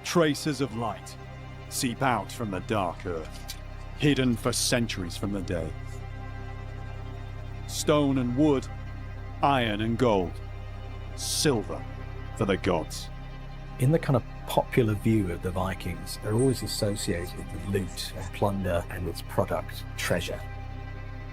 Traces of light seep out from the dark earth, hidden for centuries from the day. Stone and wood, iron and gold, silver for the gods. In the kind of popular view of the Vikings, they're always associated with loot and plunder and its product, treasure.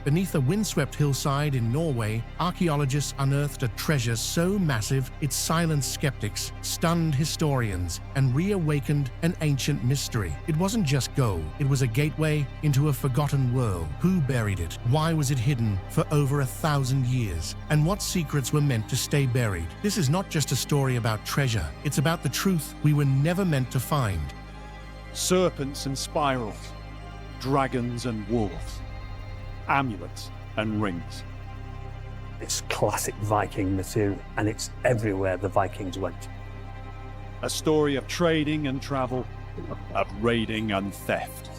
Beneath a windswept hillside in Norway, archaeologists unearthed a treasure so massive it silenced skeptics, stunned historians, and reawakened an ancient mystery. It wasn't just gold, it was a gateway into a forgotten world. Who buried it? Why was it hidden for over 1,000 years? And what secrets were meant to stay buried? This is not just a story about treasure, it's about the truth we were never meant to find. Serpents and spirals, dragons and wolves, amulets and rings. It's classic Viking material, and it's everywhere the Vikings went. A story of trading and travel, of raiding and theft.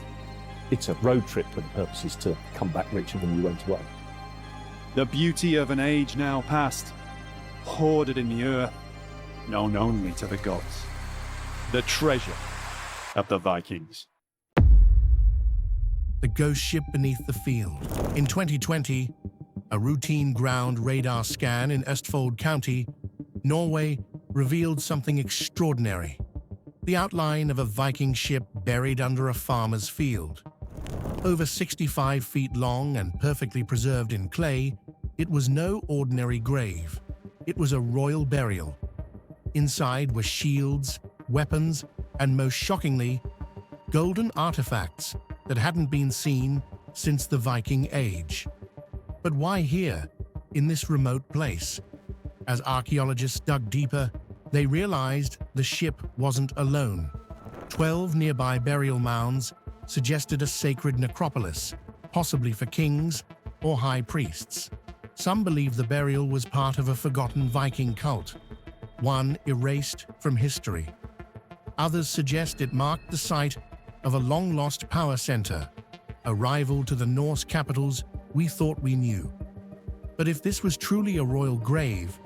It's a road trip for the purposes to come back richer than you went away. The beauty of an age now past, hoarded in the earth, known only to the gods. The treasure of the Vikings. The ghost ship beneath the field. In 2020, a routine ground radar scan in Østfold County, Norway, revealed something extraordinary. The outline of a Viking ship buried under a farmer's field. Over 65 feet long and perfectly preserved in clay, it was no ordinary grave. It was a royal burial. Inside were shields, weapons, and most shockingly, golden artifacts that hadn't been seen since the Viking Age. But why here, in this remote place? As archaeologists dug deeper, they realized the ship wasn't alone. 12 nearby burial mounds suggested a sacred necropolis, possibly for kings or high priests. Some believe the burial was part of a forgotten Viking cult, one erased from history. Others suggest it marked the site of a long-lost power center, a rival to the Norse capitals we thought we knew. But if this was truly a royal grave,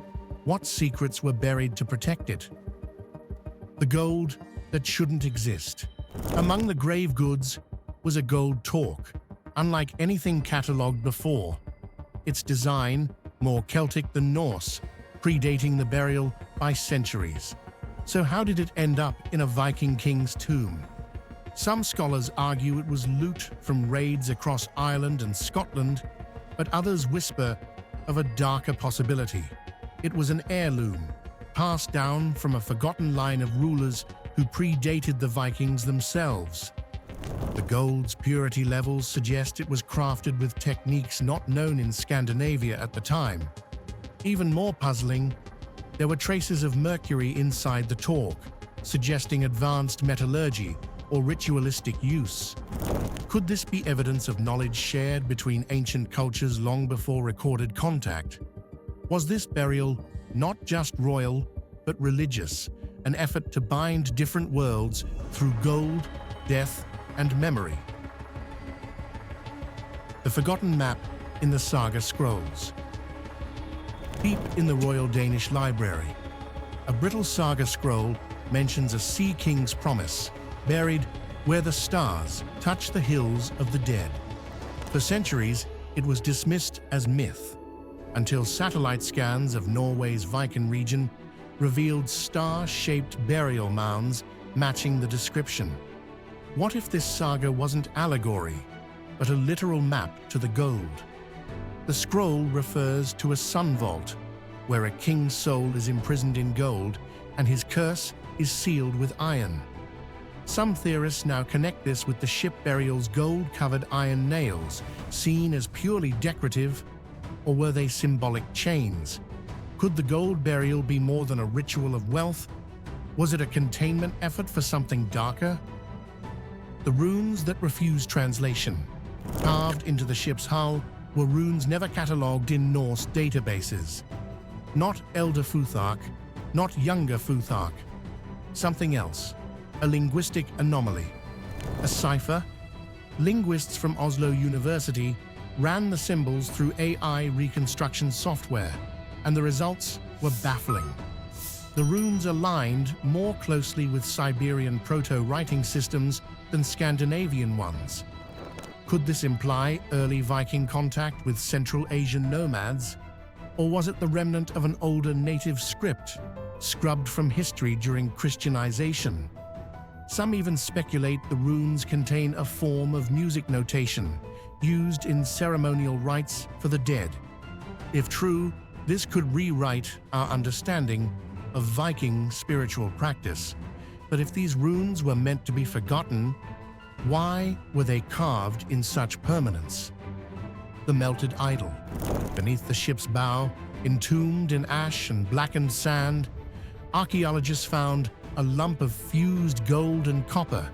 what secrets were buried to protect it? The gold that shouldn't exist. Among the grave goods was a gold torque, unlike anything catalogued before. Its design, more Celtic than Norse, predating the burial by centuries. So how did it end up in a Viking king's tomb? Some scholars argue it was loot from raids across Ireland and Scotland, but others whisper of a darker possibility. It was an heirloom, passed down from a forgotten line of rulers who predated the Vikings themselves. The gold's purity levels suggest it was crafted with techniques not known in Scandinavia at the time. Even more puzzling, there were traces of mercury inside the torque, suggesting advanced metallurgy or ritualistic use. Could this be evidence of knowledge shared between ancient cultures long before recorded contact? Was this burial not just royal, but religious, an effort to bind different worlds through gold, death, and memory? The forgotten map in the Saga Scrolls. Deep in the Royal Danish Library, a brittle saga scroll mentions a sea king's promise, buried where the stars touch the hills of the dead. For centuries, it was dismissed as myth, until satellite scans of Norway's Viking region revealed star-shaped burial mounds matching the description. What if this saga wasn't allegory, but a literal map to the gold? The scroll refers to a sun vault, where a king's soul is imprisoned in gold and his curse is sealed with iron. Some theorists now connect this with the ship burial's gold-covered iron nails, seen as purely decorative, or were they symbolic chains? Could the gold burial be more than a ritual of wealth? Was it a containment effort for something darker? The runes that refused translation. Carved into the ship's hull were runes never catalogued in Norse databases. Not Elder Futhark, not Younger Futhark. Something else. A linguistic anomaly. A cipher? Linguists from Oslo University ran the symbols through AI reconstruction software, and the results were baffling. The runes aligned more closely with Siberian proto-writing systems than Scandinavian ones. Could this imply early Viking contact with Central Asian nomads? Or was it the remnant of an older native script, scrubbed from history during Christianization? Some even speculate the runes contain a form of music notation used in ceremonial rites for the dead. If true, this could rewrite our understanding of Viking spiritual practice. But if these runes were meant to be forgotten, why were they carved in such permanence? The melted idol. Beneath the ship's bow, entombed in ash and blackened sand, archaeologists found a lump of fused gold and copper,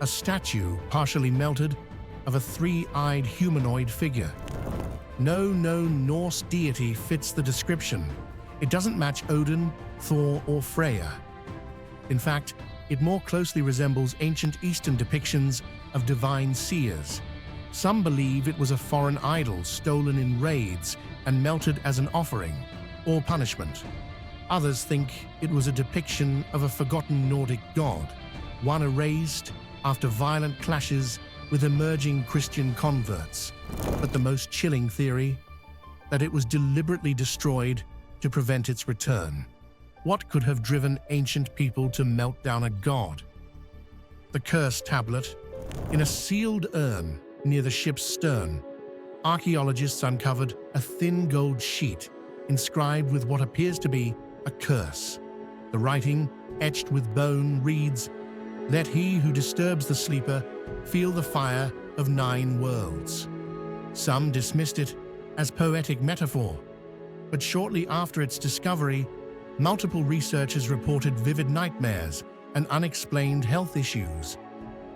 a statue partially melted of a three-eyed humanoid figure. No known Norse deity fits the description. It doesn't match Odin, Thor, or Freya. In fact, it more closely resembles ancient Eastern depictions of divine seers. Some believe it was a foreign idol stolen in raids and melted as an offering or punishment. Others think it was a depiction of a forgotten Nordic god, one erased after violent clashes with emerging Christian converts. But the most chilling theory, that it was deliberately destroyed to prevent its return. What could have driven ancient people to melt down a god? The curse tablet. In a sealed urn near the ship's stern, archaeologists uncovered a thin gold sheet inscribed with what appears to be a curse. The writing, etched with bone, reads, "Let he who disturbs the sleeper feel the fire of 9 worlds." Some dismissed it as poetic metaphor, but shortly after its discovery, multiple researchers reported vivid nightmares and unexplained health issues.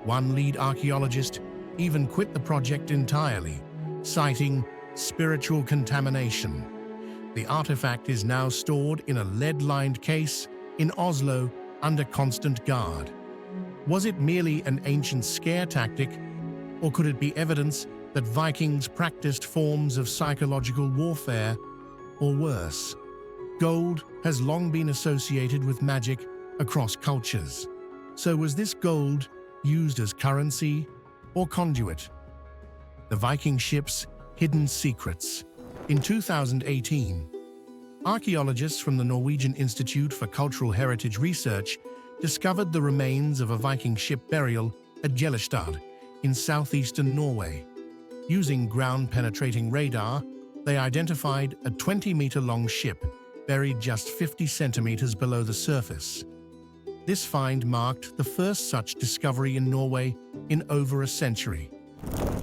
One lead archaeologist even quit the project entirely, citing spiritual contamination. The artifact is now stored in a lead-lined case in Oslo under constant guard. Was it merely an ancient scare tactic, or could it be evidence that Vikings practiced forms of psychological warfare, or worse? Gold has long been associated with magic across cultures. So was this gold used as currency or conduit? The Viking ship's hidden secrets. In 2018, archaeologists from the Norwegian Institute for Cultural Heritage Research discovered the remains of a Viking ship burial at Gjellestad in southeastern Norway. Using ground-penetrating radar, they identified a 20-meter-long ship buried just 50 centimeters below the surface. This find marked the first such discovery in Norway in over a century.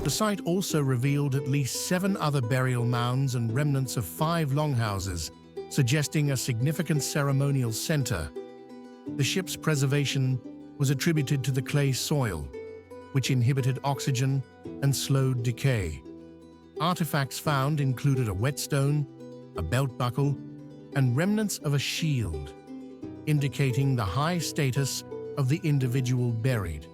The site also revealed at least 7 other burial mounds and remnants of 5 longhouses, suggesting a significant ceremonial center. The ship's preservation was attributed to the clay soil, which inhibited oxygen and slowed decay. Artifacts found included a whetstone, a belt buckle, and remnants of a shield, indicating the high status of the individual buried.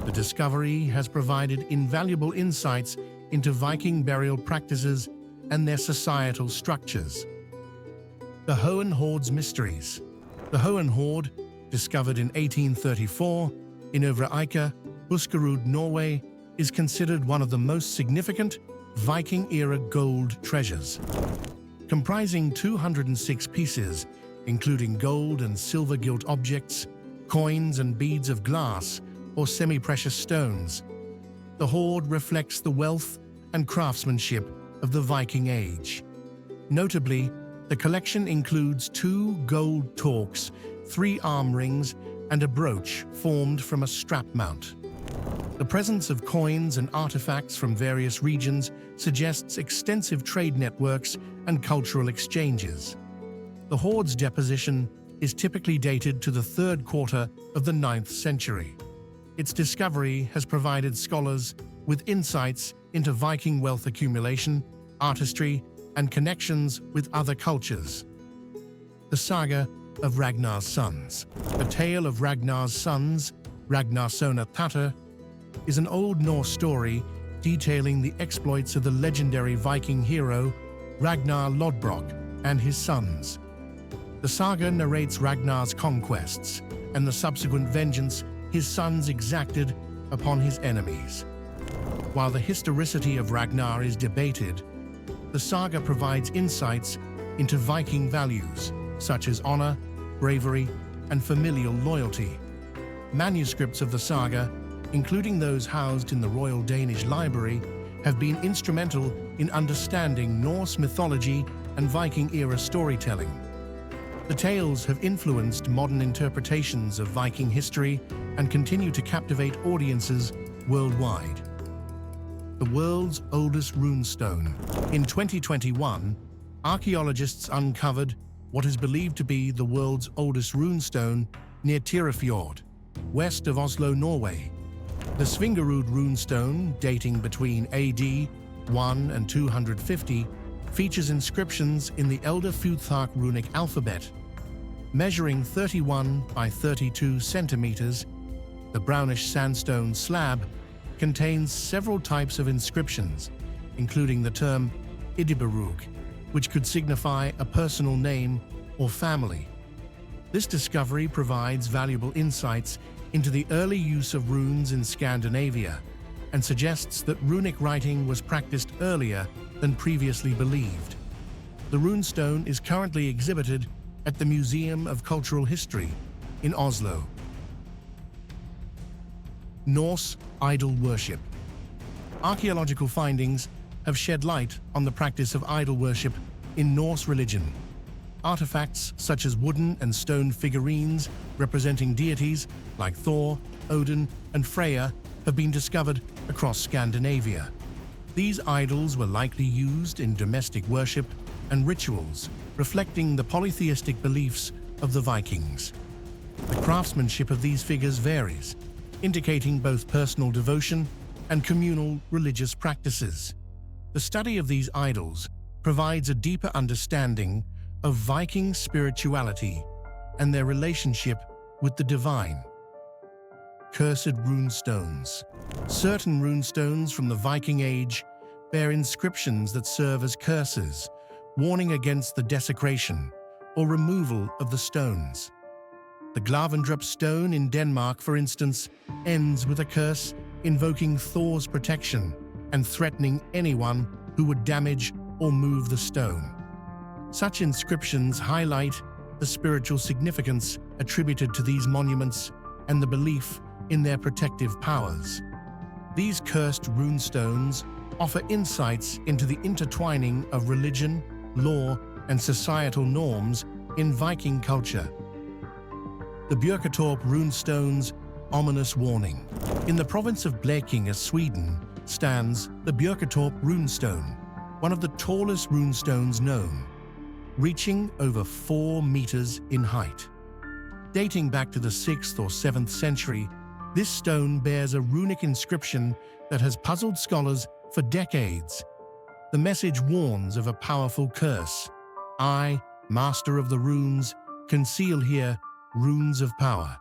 The discovery has provided invaluable insights into Viking burial practices and their societal structures. The Hohenhorde's mysteries. The Hohenhorde, discovered in 1834 in Øvre Eiker, Buskerud, Norway, is considered one of the most significant Viking-era gold treasures. Comprising 206 pieces, including gold and silver-gilt objects, coins and beads of glass or semi-precious stones, the hoard reflects the wealth and craftsmanship of the Viking Age. Notably, the collection includes 2 gold torques, 3 arm rings, and a brooch formed from a strap mount. The presence of coins and artifacts from various regions suggests extensive trade networks and cultural exchanges. The hoard's deposition is typically dated to the 3rd quarter of the 9th century. Its discovery has provided scholars with insights into Viking wealth accumulation, artistry, and connections with other cultures. The saga of Ragnar's sons. The tale of Ragnar's sons, Ragnarsona Thatter, is an Old Norse story detailing the exploits of the legendary Viking hero Ragnar Lodbrok and his sons. The saga narrates Ragnar's conquests and the subsequent vengeance his sons exacted upon his enemies. While the historicity of Ragnar is debated, the saga provides insights into Viking values such as honor, bravery, and familial loyalty. Manuscripts of the saga, including those housed in the Royal Danish Library, have been instrumental in understanding Norse mythology and Viking-era storytelling. The tales have influenced modern interpretations of Viking history and continue to captivate audiences worldwide. The world's oldest runestone. In 2021, archaeologists uncovered what is believed to be the world's oldest runestone near Tyrifjord, west of Oslo, Norway. The Svingerud runestone, dating between AD 1 and 250, features inscriptions in the Elder Futhark runic alphabet. Measuring 31 by 32 centimeters, the brownish sandstone slab contains several types of inscriptions, including the term Idibarug, which could signify a personal name or family. This discovery provides valuable insights into the early use of runes in Scandinavia and suggests that runic writing was practiced earlier than previously believed. The runestone is currently exhibited at the Museum of Cultural History in Oslo. Norse idol worship. Archaeological findings have shed light on the practice of idol worship in Norse religion. Artifacts such as wooden and stone figurines representing deities like Thor, Odin, and Freya have been discovered across Scandinavia. These idols were likely used in domestic worship and rituals, reflecting the polytheistic beliefs of the Vikings. The craftsmanship of these figures varies, indicating both personal devotion and communal religious practices. The study of these idols provides a deeper understanding of Viking spirituality and their relationship with the divine. Cursed runestones. Certain runestones from the Viking Age bear inscriptions that serve as curses, warning against the desecration or removal of the stones. The Glavendrup stone in Denmark, for instance, ends with a curse invoking Thor's protection and threatening anyone who would damage or move the stone. Such inscriptions highlight the spiritual significance attributed to these monuments and the belief in their protective powers. These cursed runestones offer insights into the intertwining of religion, law, and societal norms in Viking culture. The Björketorp runestone's ominous warning. In the province of Blekinge, Sweden, stands the Björketorp runestone, one of the tallest runestones known, reaching over 4 meters in height. Dating back to the 6th or 7th century, this stone bears a runic inscription that has puzzled scholars for decades. The message warns of a powerful curse. I, master of the runes, conceal here runes of power.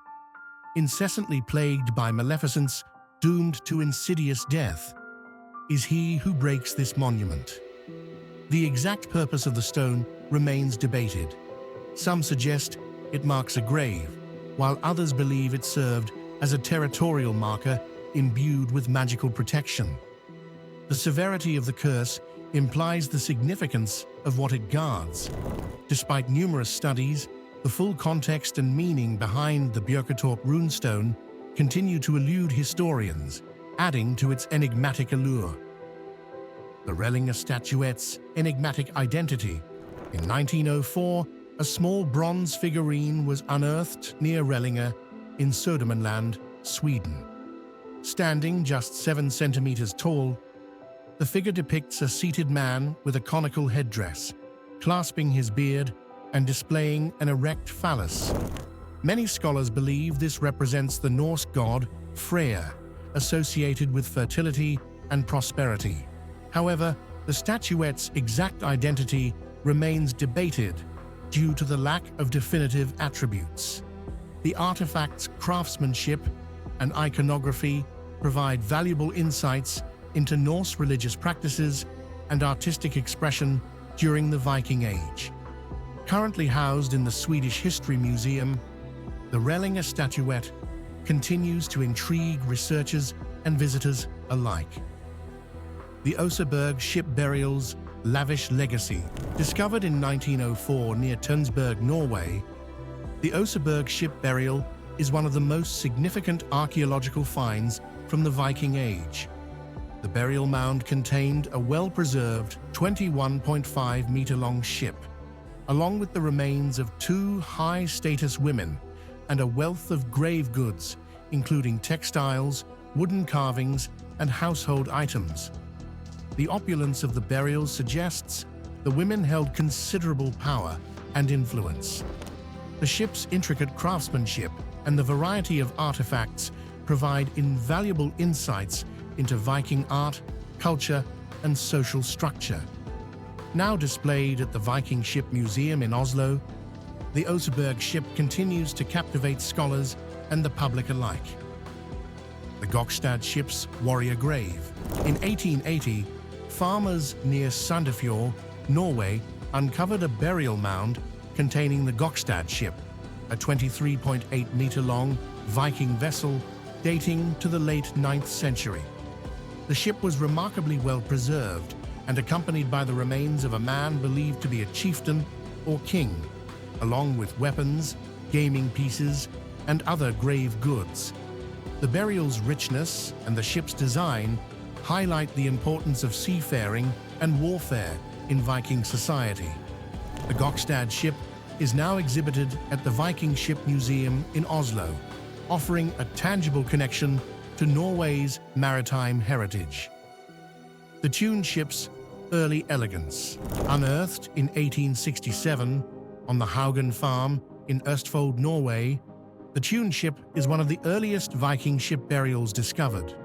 Incessantly plagued by maleficence, doomed to insidious death, is he who breaks this monument. The exact purpose of the stone remains debated. Some suggest it marks a grave, while others believe it served as a territorial marker imbued with magical protection. The severity of the curse implies the significance of what it guards. Despite numerous studies, the full context and meaning behind the Björketorp runestone continue to elude historians, adding to its enigmatic allure. The Rellinge statuette's enigmatic identity. In 1904, a small bronze figurine was unearthed near Rellinge in Södermanland, Sweden. Standing just 7 centimeters tall, the figure depicts a seated man with a conical headdress, clasping his beard and displaying an erect phallus. Many scholars believe this represents the Norse god Freya, associated with fertility and prosperity. However, the statuette's exact identity remains debated due to the lack of definitive attributes. The artifact's craftsmanship and iconography provide valuable insights into Norse religious practices and artistic expression during the Viking Age. Currently housed in the Swedish History Museum, the Rellinge statuette continues to intrigue researchers and visitors alike. The Oseberg ship burial's lavish legacy. Discovered in 1904 near Tønsberg, Norway, the Oseberg ship burial is one of the most significant archaeological finds from the Viking Age. The burial mound contained a well-preserved 21.5-meter-long ship, along with the remains of two high-status women and a wealth of grave goods, including textiles, wooden carvings, and household items. The opulence of the burial suggests the women held considerable power and influence. The ship's intricate craftsmanship and the variety of artifacts provide invaluable insights into Viking art, culture, and social structure. Now displayed at the Viking Ship Museum in Oslo, the Oseberg ship continues to captivate scholars and the public alike. The Gokstad ship's warrior grave. In 1880, farmers near Sandefjord, Norway, uncovered a burial mound containing the Gokstad ship, a 23.8-meter-long Viking vessel dating to the late 9th century. The ship was remarkably well preserved and accompanied by the remains of a man believed to be a chieftain or king, along with weapons, gaming pieces, and other grave goods. The burial's richness and the ship's design highlight the importance of seafaring and warfare in Viking society. The Gokstad ship is now exhibited at the Viking Ship Museum in Oslo, offering a tangible connection to Norway's maritime heritage. The Tune ship's early elegance. Unearthed in 1867 on the Haugen farm in Østfold, Norway, the Tune ship is one of the earliest Viking ship burials discovered.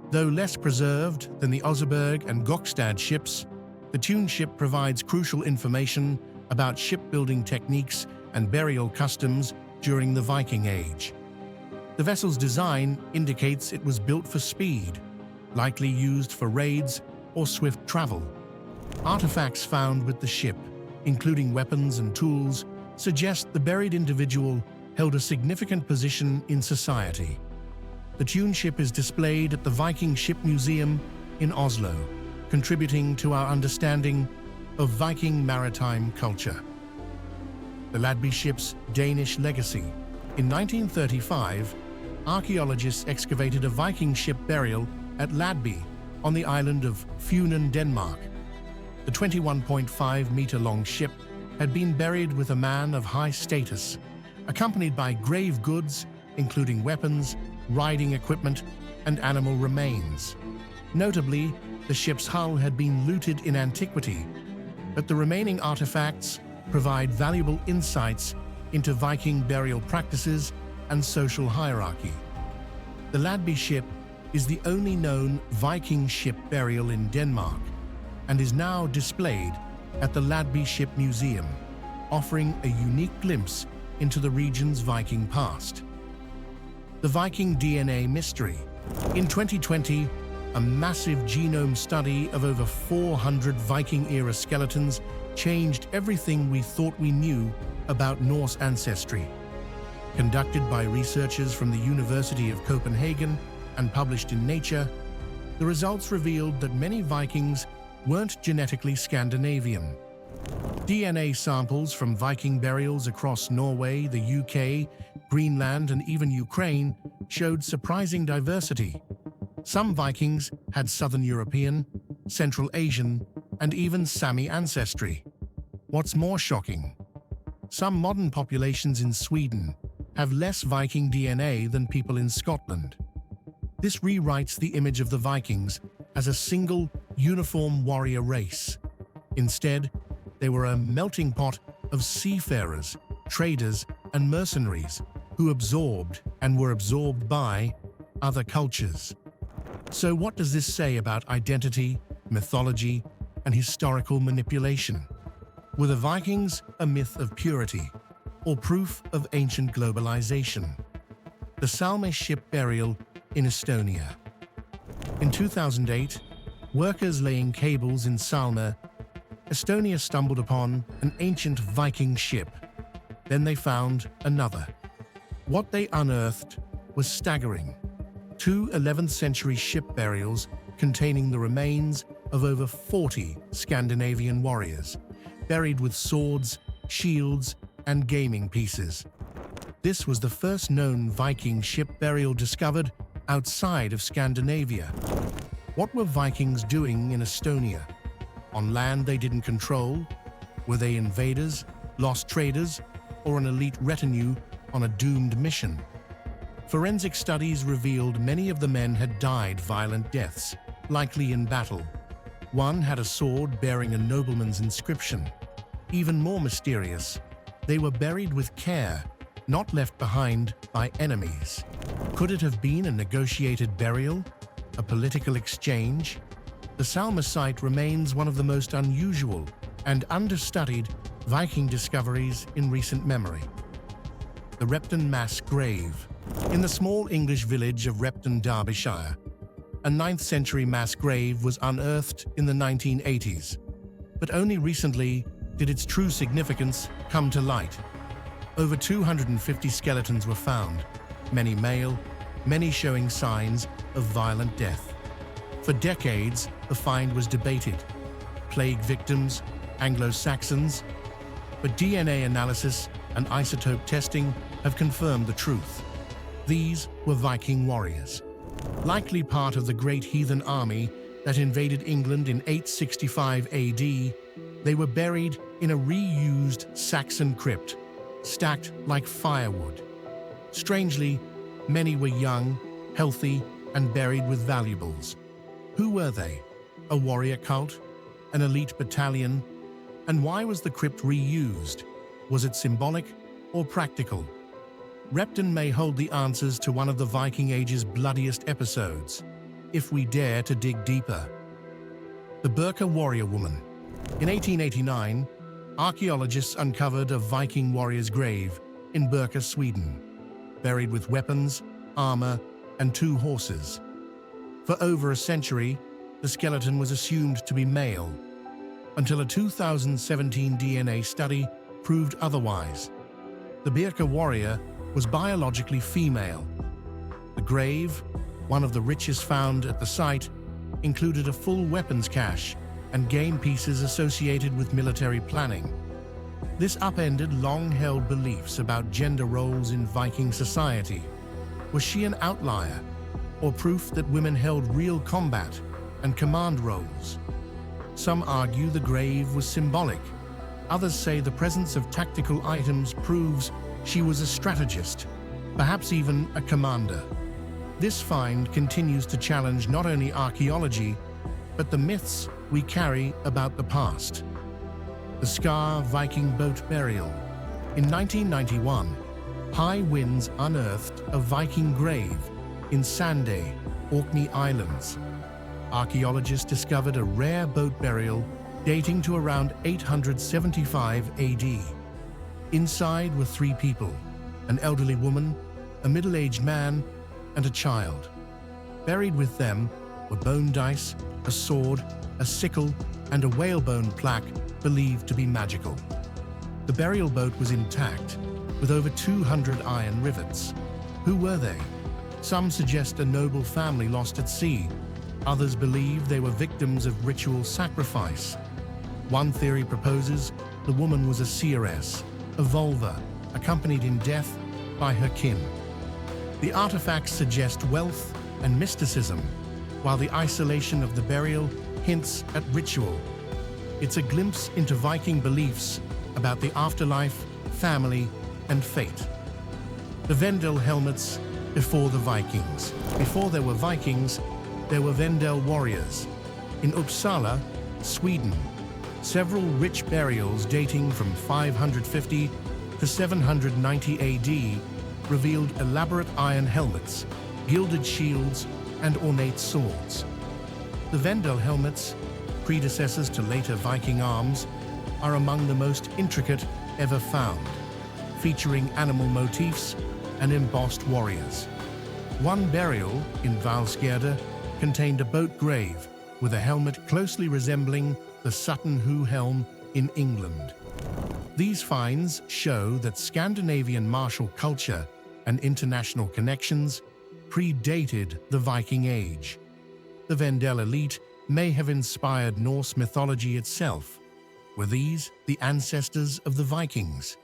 Though less preserved than the Oseberg and Gokstad ships, the Tune ship provides crucial information about shipbuilding techniques and burial customs during the Viking Age. The vessel's design indicates it was built for speed, likely used for raids or swift travel. Artifacts found with the ship, including weapons and tools, suggest the buried individual held a significant position in society. The Tune ship is displayed at the Viking Ship Museum in Oslo, contributing to our understanding of Viking maritime culture. The Ladby ship's Danish legacy. In 1935, archaeologists excavated a Viking ship burial at Ladby on the island of Funen, Denmark. The 21.5-meter-long ship had been buried with a man of high status, accompanied by grave goods, including weapons, riding equipment, and animal remains. Notably, the ship's hull had been looted in antiquity, but the remaining artifacts provide valuable insights into Viking burial practices and social hierarchy. The Ladby ship is the only known Viking ship burial in Denmark and is now displayed at the Ladby Ship Museum, offering a unique glimpse into the region's Viking past. The Viking DNA mystery. In 2020, a massive genome study of over 400 Viking-era skeletons changed everything we thought we knew about Norse ancestry. Conducted by researchers from the University of Copenhagen and published in Nature, the results revealed that many Vikings weren't genetically Scandinavian. DNA samples from Viking burials across Norway, the UK, Greenland, and even Ukraine showed surprising diversity. Some Vikings had Southern European, Central Asian, and even Sami ancestry. What's more shocking? Some modern populations in Sweden have less Viking DNA than people in Scotland. This rewrites the image of the Vikings as a single, uniform warrior race. Instead, they were a melting pot of seafarers, traders, and mercenaries who absorbed and were absorbed by other cultures. So what does this say about identity, mythology, and historical manipulation? Were the Vikings a myth of purity or proof of ancient globalization? The Salme ship burial in Estonia. In 2008, workers laying cables in Salme Estonia stumbled upon an ancient Viking ship. Then they found another. What they unearthed was staggering. Two 11th century ship burials containing the remains of over 40 Scandinavian warriors, buried with swords, shields, and gaming pieces. This was the first known Viking ship burial discovered outside of Scandinavia. What were Vikings doing in Estonia? On land they didn't control? Were they invaders, lost traders, or an elite retinue on a doomed mission? Forensic studies revealed many of the men had died violent deaths, likely in battle. One had a sword bearing a nobleman's inscription. Even more mysterious, they were buried with care, not left behind by enemies. Could it have been a negotiated burial? A political exchange? The Salma site remains one of the most unusual and understudied Viking discoveries in recent memory. The Repton mass grave. In the small English village of Repton, Derbyshire, a 9th century mass grave was unearthed in the 1980s. But only recently did its true significance come to light. Over 250 skeletons were found, many male, many showing signs of violent death. For decades, the find was debated. Plague victims, Anglo-Saxons, but DNA analysis and isotope testing have confirmed the truth. These were Viking warriors, likely part of the great heathen army that invaded England in 865 AD. They were buried in a reused Saxon crypt, stacked like firewood. Strangely, many were young, healthy, and buried with valuables. Who were they? A warrior cult? An elite battalion? And why was the crypt reused? Was it symbolic or practical? Repton may hold the answers to one of the Viking Age's bloodiest episodes, if we dare to dig deeper. The Birka warrior woman. In 1889, archaeologists uncovered a Viking warrior's grave in Birka, Sweden, buried with weapons, armor, and 2 horses. For over a century, the skeleton was assumed to be male, until a 2017 DNA study proved otherwise. The Birka warrior was biologically female. The grave, one of the richest found at the site, included a full weapons cache and game pieces associated with military planning. This upended long-held beliefs about gender roles in Viking society. Was she an outlier, or proof that women held real combat and command roles? Some argue the grave was symbolic. Others say the presence of tactical items proves she was a strategist, perhaps even a commander. This find continues to challenge not only archaeology, but the myths we carry about the past. The Scar Viking boat burial. In 1991, high winds unearthed a Viking grave in Sanday, Orkney Islands. Archaeologists discovered a rare boat burial dating to around 875 AD. Inside were 3 people, an elderly woman, a middle-aged man, and a child. Buried with them were bone dice, a sword, a sickle, and a whalebone plaque believed to be magical. The burial boat was intact, with over 200 iron rivets. Who were they? Some suggest a noble family lost at sea. Others believe they were victims of ritual sacrifice. One theory proposes the woman was a seeress, a vulva, accompanied in death by her kin. The artifacts suggest wealth and mysticism, while the isolation of the burial hints at ritual. It's a glimpse into Viking beliefs about the afterlife, family, and fate. The Vendel helmets before the Vikings. Before there were Vikings, there were Vendel warriors. In Uppsala, Sweden, several rich burials dating from 550 to 790 AD revealed elaborate iron helmets, gilded shields, and ornate swords. The Vendel helmets, predecessors to later Viking arms, are among the most intricate ever found, featuring animal motifs and embossed warriors. One burial in Valsgärde contained a boat grave with a helmet closely resembling the the Sutton Hoo Helm in England. These finds show that Scandinavian martial culture and international connections predated the Viking Age. The Vendel elite may have inspired Norse mythology itself. Were these the ancestors of the Vikings,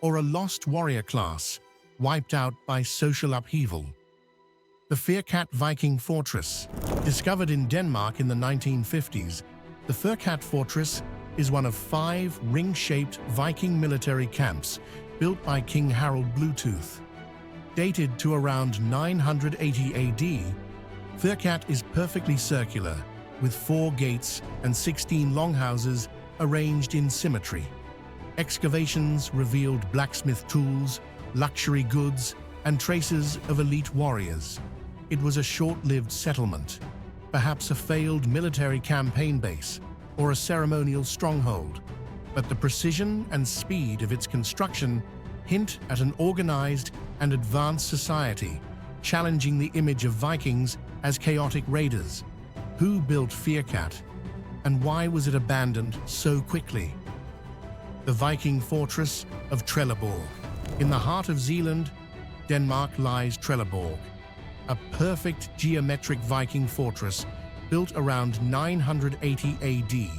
or a lost warrior class wiped out by social upheaval? The Fyrkat Viking Fortress, discovered in Denmark in the 1950s, the Fyrkat Fortress is one of 5 ring-shaped Viking military camps built by King Harald Bluetooth. Dated to around 980 AD, Fyrkat is perfectly circular, with 4 gates and 16 longhouses arranged in symmetry. Excavations revealed blacksmith tools, luxury goods, and traces of elite warriors. It was a short-lived settlement, perhaps a failed military campaign base or a ceremonial stronghold, but the precision and speed of its construction hint at an organized and advanced society, challenging the image of Vikings as chaotic raiders. Who built Fyrkat, and why was it abandoned so quickly? The Viking fortress of Trelleborg. In the heart of Zealand, Denmark, lies Trelleborg, a perfect geometric Viking fortress built around 980 AD.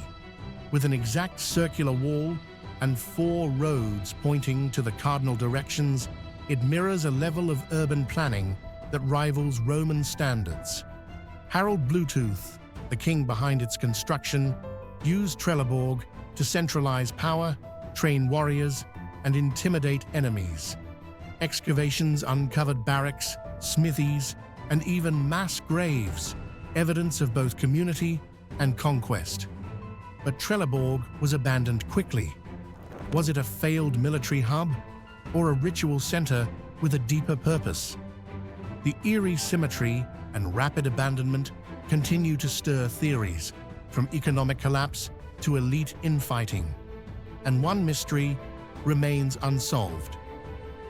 With an exact circular wall and 4 roads pointing to the cardinal directions, it mirrors a level of urban planning that rivals Roman standards. Harald Bluetooth, the king behind its construction, used Trelleborg to centralize power, train warriors, and intimidate enemies. Excavations uncovered barracks, smithies, and even mass graves, evidence of both community and conquest. But Trelleborg was abandoned quickly. Was it a failed military hub, or a ritual center with a deeper purpose? The eerie symmetry and rapid abandonment continue to stir theories, from economic collapse to elite infighting. And one mystery remains unsolved.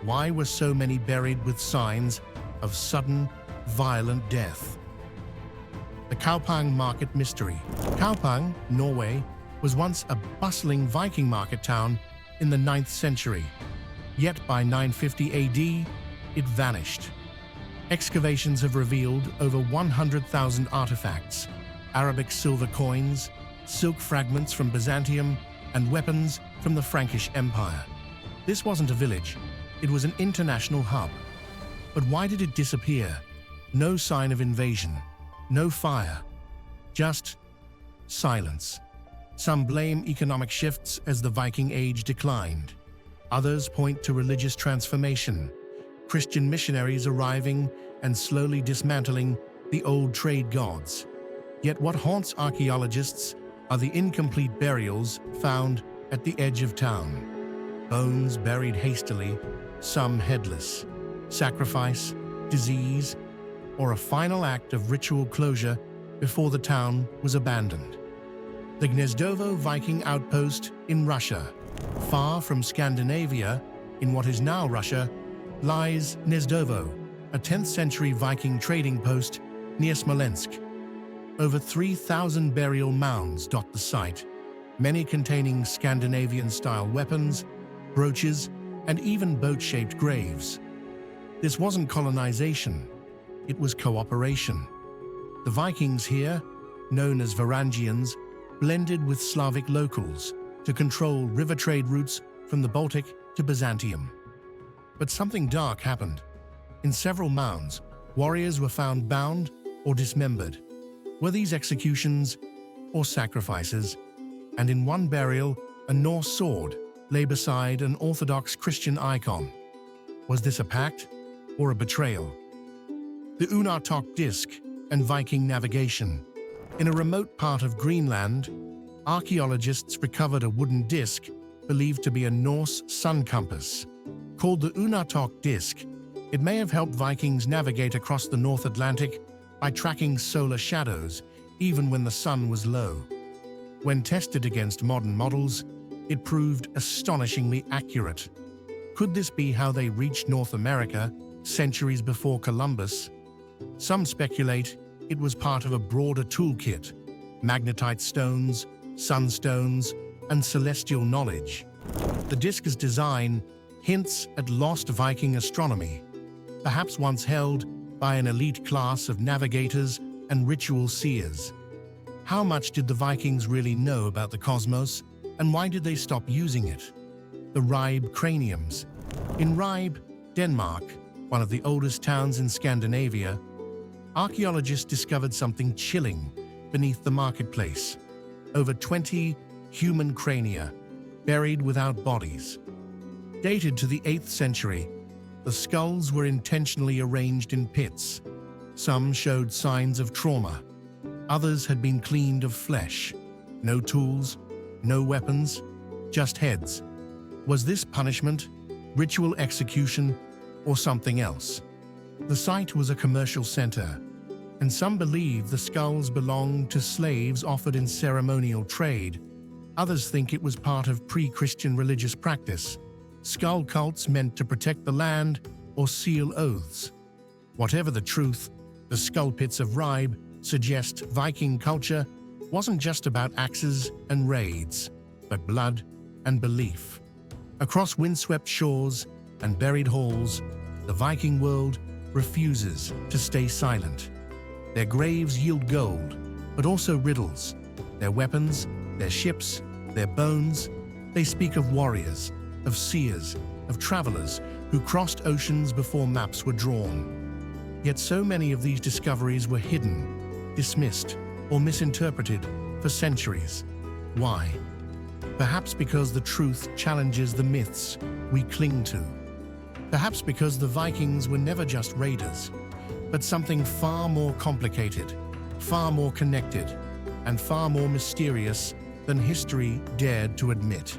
Why were so many buried with signs of sudden, violent death? The Kaupang Market Mystery. Kaupang, Norway, was once a bustling Viking market town in the 9th century. Yet by 950 AD, it vanished. Excavations have revealed over 100,000 artifacts, Arabic silver coins, silk fragments from Byzantium, and weapons from the Frankish Empire. This wasn't a village, it was an international hub. But why did it disappear? No sign of invasion, no fire, just silence. Some blame economic shifts as the Viking Age declined. Others point to religious transformation, Christian missionaries arriving and slowly dismantling the old trade gods. Yet what haunts archaeologists are the incomplete burials found at the edge of town. Bones buried hastily, some headless. Sacrifice, disease, or a final act of ritual closure before the town was abandoned. The Gnezdovo Viking outpost in Russia. Far from Scandinavia, in what is now Russia, lies Gnezdovo, a 10th century Viking trading post near Smolensk. Over 3,000 burial mounds dot the site, many containing Scandinavian-style weapons, brooches, and even boat-shaped graves. This wasn't colonization, it was cooperation. The Vikings here, known as Varangians, blended with Slavic locals to control river trade routes from the Baltic to Byzantium. But something dark happened. In several mounds, warriors were found bound or dismembered. Were these executions or sacrifices? And in one burial, a Norse sword lay beside an Orthodox Christian icon. Was this a pact or a betrayal? The unearthed disc and Viking navigation. In a remote part of Greenland, archaeologists recovered a wooden disc believed to be a Norse sun compass. Called the unearthed disc, it may have helped Vikings navigate across the North Atlantic by tracking solar shadows, even when the sun was low. When tested against modern models, it proved astonishingly accurate. Could this be how they reached North America centuries before Columbus? Some speculate it was part of a broader toolkit: magnetite stones, sunstones, and celestial knowledge. The disc's design hints at lost Viking astronomy, perhaps once held by an elite class of navigators and ritual seers. How much did the Vikings really know about the cosmos, and why did they stop using it? The Ribe craniums. In Ribe, Denmark, one of the oldest towns in Scandinavia, archaeologists discovered something chilling beneath the marketplace. Over 20 human crania, buried without bodies. Dated to the 8th century, the skulls were intentionally arranged in pits. Some showed signs of trauma. Others had been cleaned of flesh. No tools, no weapons, just heads. Was this punishment, ritual execution, or something else? The site was a commercial center, and some believe the skulls belonged to slaves offered in ceremonial trade. Others think it was part of pre-Christian religious practice. Skull cults meant to protect the land or seal oaths. Whatever the truth, the skull pits of Ribe suggest Viking culture wasn't just about axes and raids, but blood and belief. Across windswept shores and buried halls, the Viking world refuses to stay silent. Their graves yield gold, but also riddles. Their weapons, their ships, their bones, they speak of warriors, of seers, of travelers who crossed oceans before maps were drawn. Yet so many of these discoveries were hidden, dismissed, or misinterpreted for centuries. Why? Perhaps because the truth challenges the myths we cling to. Perhaps because the Vikings were never just raiders, but something far more complicated, far more connected, and far more mysterious than history dared to admit.